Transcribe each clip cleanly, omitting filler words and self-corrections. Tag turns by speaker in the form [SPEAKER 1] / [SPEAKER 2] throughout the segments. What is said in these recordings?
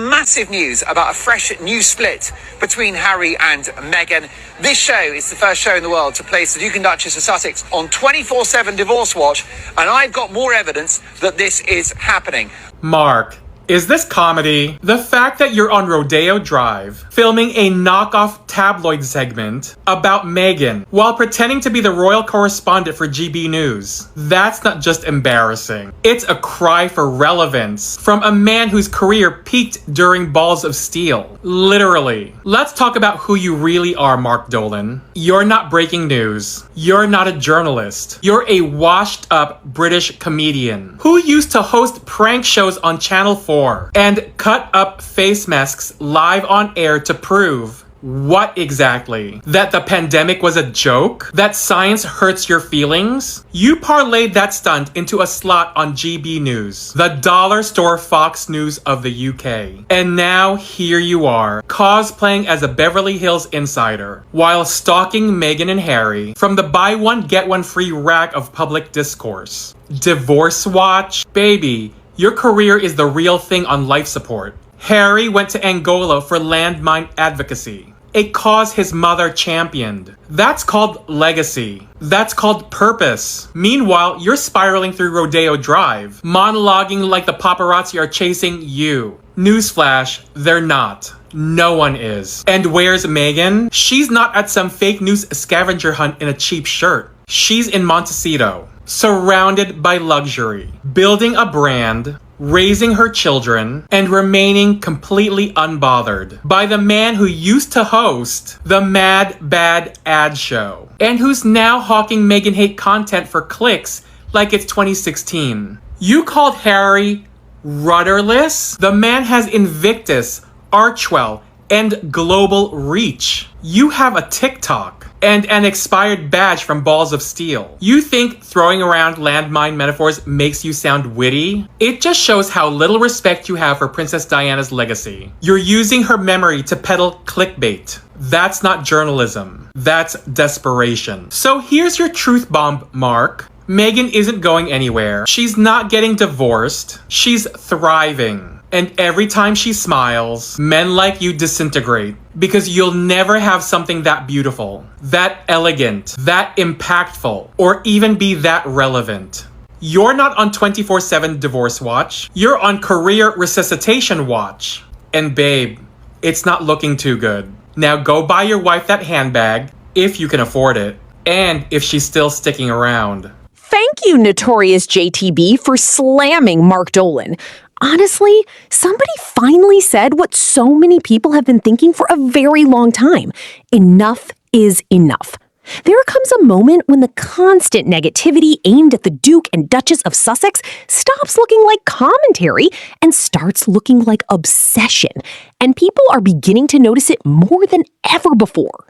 [SPEAKER 1] Massive news about a fresh new split between Harry and Meghan. This show is the first show in the world to place the Duke and Duchess of Sussex on 24/7 Divorce Watch, and I've got more evidence that this is happening.
[SPEAKER 2] Mark, is this comedy? The fact that you're on Rodeo Drive, filming a knockoff tabloid segment about Meghan while pretending to be the royal correspondent for GB News, that's not just embarrassing. It's a cry for relevance from a man whose career peaked during Balls of Steel. Literally. Let's talk about who you really are, Mark Dolan. You're not breaking news. You're not a journalist. You're a washed-up British comedian who used to host prank shows on Channel 4 and cut up face masks live on air to prove what exactly? That the pandemic was a joke? That science hurts your feelings? You parlayed that stunt into a slot on GB News, the dollar store Fox News of the UK. And now here you are, cosplaying as a Beverly Hills insider, while stalking Meghan and Harry from the buy one get one free rack of public discourse. Divorce Watch? Baby, your career is the real thing on life support. Harry went to Angola for landmine advocacy, a cause his mother championed. That's called legacy. That's called purpose. Meanwhile, you're spiraling through Rodeo Drive, monologuing like the paparazzi are chasing you. Newsflash, they're not. No one is. And where's Meghan? She's not at some fake news scavenger hunt in a cheap shirt. She's in Montecito, surrounded by luxury, building a brand, raising her children, and remaining completely unbothered by the man who used to host the Mad Bad Ad Show, and who's now hawking Meghan hate content for clicks like it's 2016. You called Harry rudderless? The man has Invictus, Archwell, and global reach. You have a TikTok and an expired badge from Balls of Steel. You think throwing around landmine metaphors makes you sound witty? It just shows how little respect you have for Princess Diana's legacy. You're using her memory to peddle clickbait. That's not journalism. That's desperation. So here's your truth bomb, Mark. Meghan isn't going anywhere. She's not getting divorced. She's thriving. And every time she smiles, men like you disintegrate because you'll never have something that beautiful, that elegant, that impactful, or even be that relevant. You're not on 24/7 Divorce Watch. You're on Career Resuscitation Watch. And babe, it's not looking too good. Now go buy your wife that handbag, if you can afford it, and if she's still sticking around.
[SPEAKER 3] Thank you, Notorious JTB, for slamming Mark Dolan. Honestly, somebody finally said what so many people have been thinking for a very long time. Enough is enough. There comes a moment when the constant negativity aimed at the Duke and Duchess of Sussex stops looking like commentary and starts looking like obsession, and people are beginning to notice it more than ever before.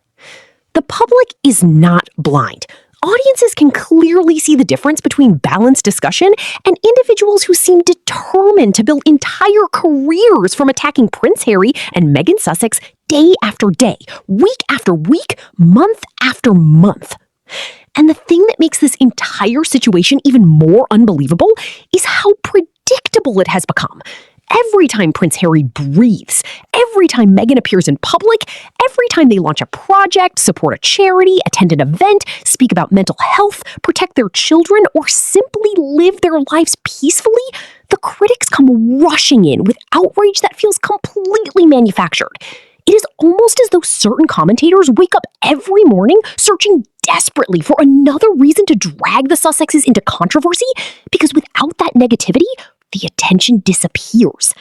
[SPEAKER 3] The public is not blind. Audiences can clearly see the difference between balanced discussion and individuals who seem determined to build entire careers from attacking Prince Harry and Meghan Sussex day after day, week after week, month after month. And the thing that makes this entire situation even more unbelievable is how predictable it has become. Every time Prince Harry breathes, every time Meghan appears in public, every time they launch a project, support a charity, attend an event, speak about mental health, protect their children, or simply live their lives peacefully, the critics come rushing in with outrage that feels completely manufactured. It is almost as though certain commentators wake up every morning searching desperately for another reason to drag the Sussexes into controversy, because without that negativity, the attention disappears.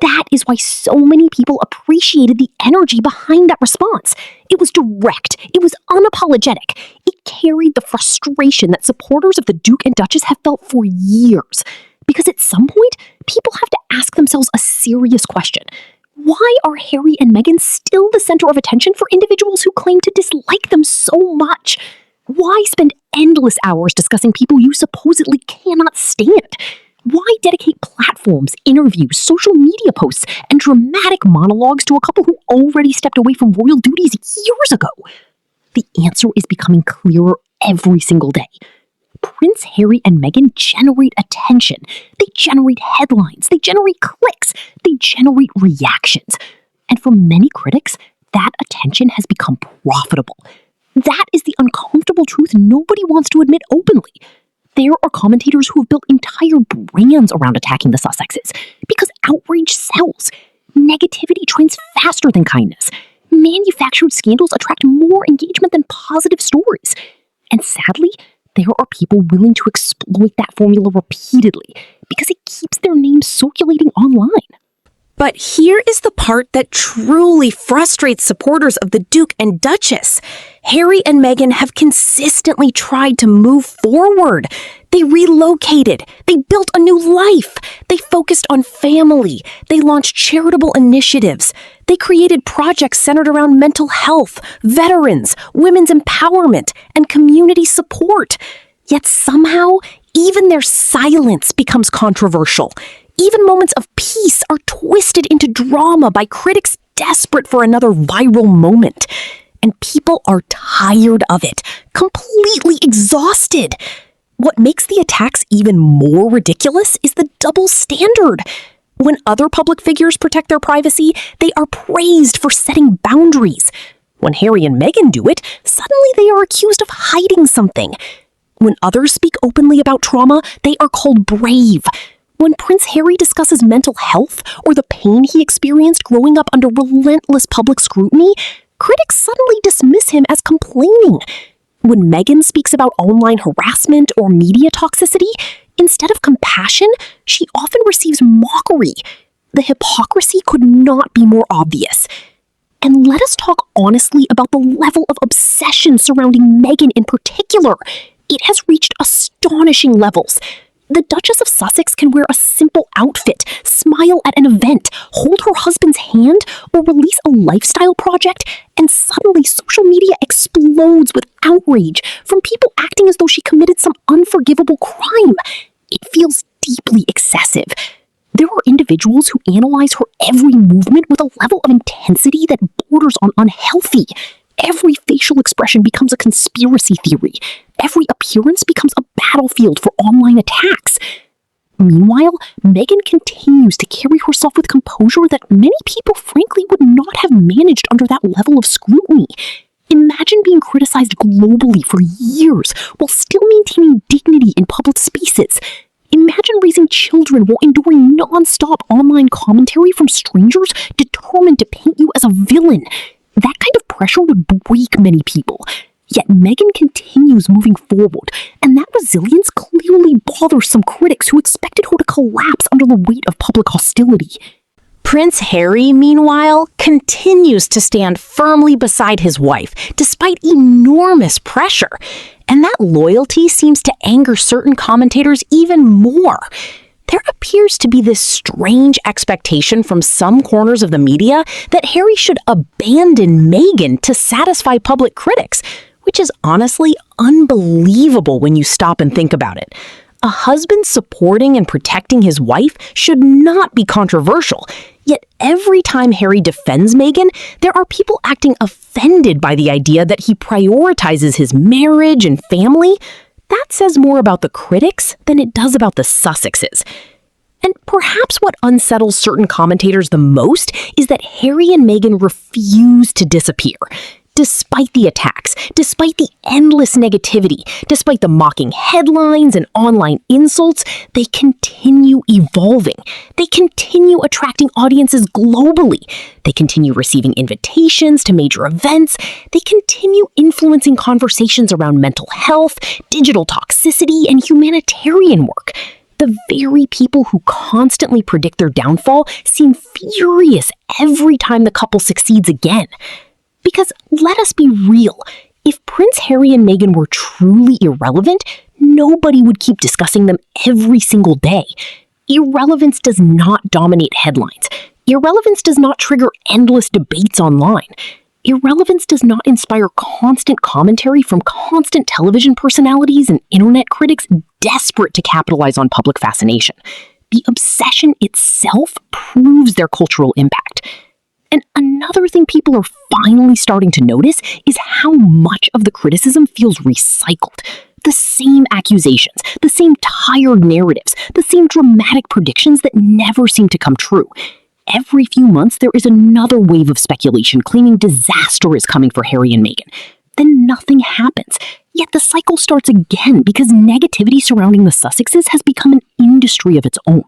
[SPEAKER 3] That is why so many people appreciated the energy behind that response. It was direct. It was unapologetic. It carried the frustration that supporters of the Duke and Duchess have felt for years. Because at some point, people have to ask themselves a serious question. Why are Harry and Meghan still the center of attention for individuals who claim to dislike them so much? Why spend endless hours discussing people you supposedly cannot stand? Why dedicate platforms, interviews, social media posts, and dramatic monologues to a couple who already stepped away from royal duties years ago? The answer is becoming clearer every single day. Prince Harry and Meghan generate attention. They generate headlines. They generate clicks. They generate reactions. And for many critics, that attention has become profitable. That is the uncomfortable truth nobody wants to admit openly. There are commentators who have built entire brands around attacking the Sussexes because outrage sells. Negativity trends faster than kindness. Manufactured scandals attract more engagement than positive stories. And sadly, there are people willing to exploit that formula repeatedly because it keeps their names circulating online.
[SPEAKER 4] But here is the part that truly frustrates supporters of the Duke and Duchess. Harry and Meghan have consistently tried to move forward. They relocated. They built a new life. They focused on family. They launched charitable initiatives. They created projects centered around mental health, veterans, women's empowerment, and community support. Yet somehow, even their silence becomes controversial. Even moments of peace are twisted into drama by critics desperate for another viral moment. And people are tired of it, completely exhausted. What makes the attacks even more ridiculous is the double standard. When other public figures protect their privacy, they are praised for setting boundaries. When Harry and Meghan do it, suddenly they are accused of hiding something. When others speak openly about trauma, they are called brave. When Prince Harry discusses mental health or the pain he experienced growing up under relentless public scrutiny, critics suddenly dismiss him as complaining. When Meghan speaks about online harassment or media toxicity, instead of compassion, she often receives mockery. The hypocrisy could not be more obvious. And let us talk honestly about the level of obsession surrounding Meghan in particular. It has reached astonishing levels. The Duchess of Sussex can wear a simple outfit, smile at an event, hold her husband's hand, or release a lifestyle project, and suddenly social media explodes with outrage from people acting as though she committed some unforgivable crime. It feels deeply excessive. There are individuals who analyze her every movement with a level of intensity that borders on unhealthy. Every facial expression becomes a conspiracy theory. Every appearance becomes a battlefield for online attacks. Meanwhile, Meghan continues to carry herself with composure that many people frankly would not have managed under that level of scrutiny. Imagine being criticized globally for years while still maintaining dignity in public spaces. Imagine raising children while enduring non-stop online commentary from strangers determined to paint you as a villain. That kind of pressure would break many people. Yet Meghan continues moving forward, and that resilience clearly bothers some critics who expected her to collapse under the weight of public hostility. Prince Harry, meanwhile, continues to stand firmly beside his wife, despite enormous pressure. And that loyalty seems to anger certain commentators even more. There appears to be this strange expectation from some corners of the media that Harry should abandon Meghan to satisfy public critics, which is honestly unbelievable when you stop and think about it. A husband supporting and protecting his wife should not be controversial. Yet every time Harry defends Meghan, there are people acting offended by the idea that he prioritizes his marriage and family. That says more about the critics than it does about the Sussexes. And perhaps what unsettles certain commentators the most is that Harry and Meghan refuse to disappear. Despite the attacks, despite the endless negativity, despite the mocking headlines and online insults, they continue evolving. They continue attracting audiences globally. They continue receiving invitations to major events. They continue influencing conversations around mental health, digital toxicity, and humanitarian work. The very people who constantly predict their downfall seem furious every time the couple succeeds again. Because let us be real, if Prince Harry and Meghan were truly irrelevant, nobody would keep discussing them every single day. Irrelevance does not dominate headlines. Irrelevance does not trigger endless debates online. Irrelevance does not inspire constant commentary from constant television personalities and internet critics desperate to capitalize on public fascination. The obsession itself proves their cultural impact. And another thing people are finally starting to notice is how much of the criticism feels recycled.
[SPEAKER 3] The same accusations, the same tired narratives, the same dramatic predictions that never seem to come true. Every few months, there is another wave of speculation claiming disaster is coming for Harry and Meghan. Then nothing happens. Yet the cycle starts again because negativity surrounding the Sussexes has become an industry of its own.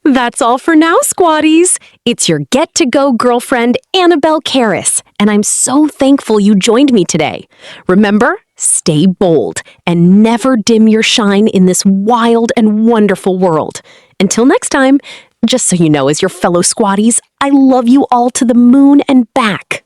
[SPEAKER 4] That's all for now, squaddies. It's your get-to-go girlfriend, Annabelle Karras, and I'm so thankful you joined me today. Remember, stay bold and never dim your shine in this wild and wonderful world. Until next time, just so you know, as your fellow squaddies, I love you all to the moon and back.